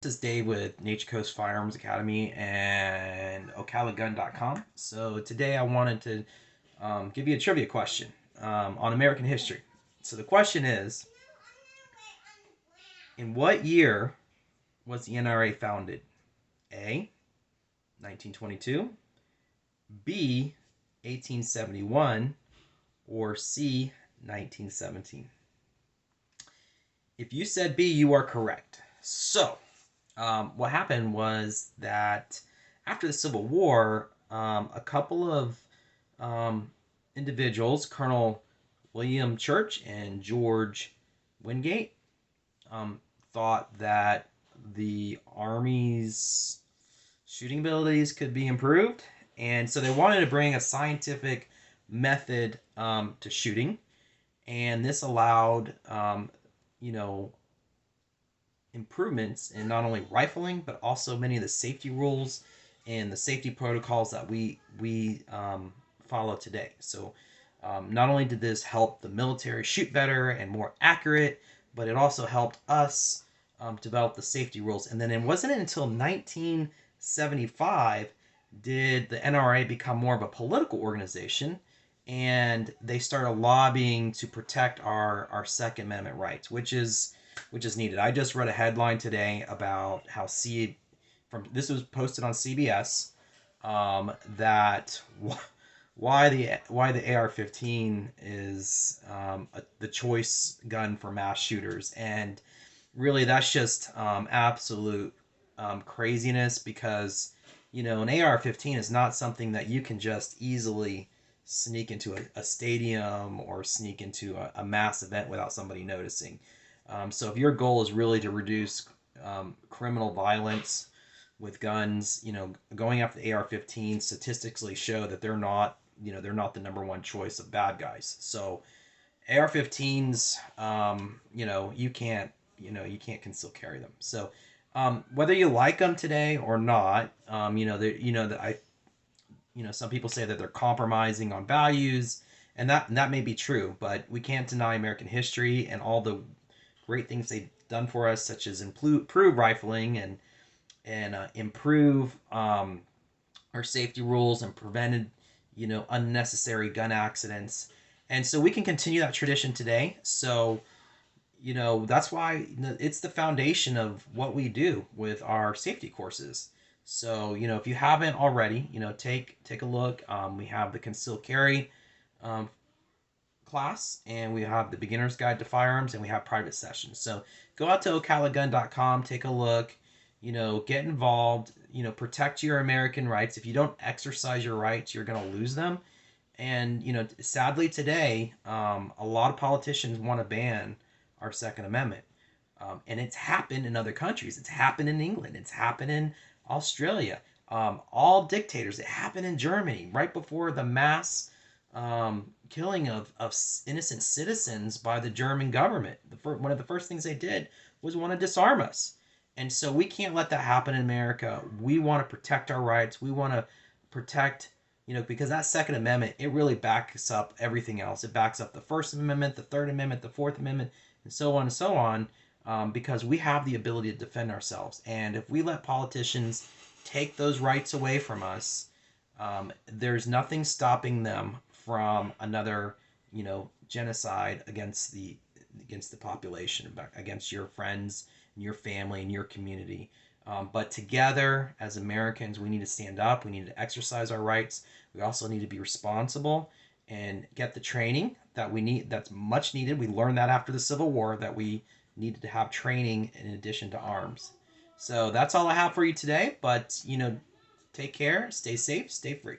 This is Dave with Nature Coast Firearms Academy and OcalaGun.com. So today I wanted to give you a trivia question on American history. So the question is, in what year was the NRA founded? A, 1922, B, 1871, or C, 1917? If you said B, you are correct. So what happened was that after the Civil War, a couple of um, individuals, Colonel William Church and George Wingate, um, thought that the Army's shooting abilities could be improved. And so they wanted to bring a scientific method to shooting. And this allowed, you know, improvements in not only rifling but also many of the safety rules and the safety protocols that we follow today. So not only did this help the military shoot better and more accurate, but it also helped us develop the safety rules. And then it wasn't until 1975 did the NRA become more of a political organization, and they started lobbying to protect our Second Amendment rights, which is needed. I just read a headline today about how this was posted on CBS, that why the AR-15 is the choice gun for mass shooters, and really that's just absolute craziness, because an AR-15 is not something that you can just easily sneak into a stadium or sneak into a mass event without somebody noticing. So if your goal is really to reduce criminal violence with guns, going after the AR-15 statistically show that they're not the number one choice of bad guys. So AR-15s, you can't conceal carry them. So whether you like them today or not, some people say that they're compromising on values, and that may be true, but we can't deny American history and all the great things they've done for us, such as improve rifling and improve our safety rules and prevented unnecessary gun accidents. And so we can continue that tradition today. So that's why it's the foundation of what we do with our safety courses. So if you haven't already, take a look. We have the Conceal Carry um, class, and we have the beginner's guide to firearms, and we have private sessions. So go out to ocalagun.com, take a look, get involved, protect your American rights. If you don't exercise your rights, you're going to lose them. And sadly today, a lot of politicians want to ban our Second Amendment, and it's happened in other countries. It's happened in England, it's happened in Australia, all dictators. It happened in Germany right before the mass killing of innocent citizens by the German government. One of the first things they did was want to disarm us. And so we can't let that happen in America. We want to protect our rights. We want to protect, because that Second Amendment, it really backs up everything else. It backs up the First Amendment, the Third Amendment, the Fourth Amendment, and so on and so on, because we have the ability to defend ourselves. And if we let politicians take those rights away from us, there's nothing stopping them from another, genocide against the population, against your friends and your family and your community. But together, as Americans, we need to stand up. We need to exercise our rights. We also need to be responsible and get the training that we need. That's much needed. We learned that after the Civil War, that we needed to have training in addition to arms. So that's all I have for you today. But take care, stay safe, stay free.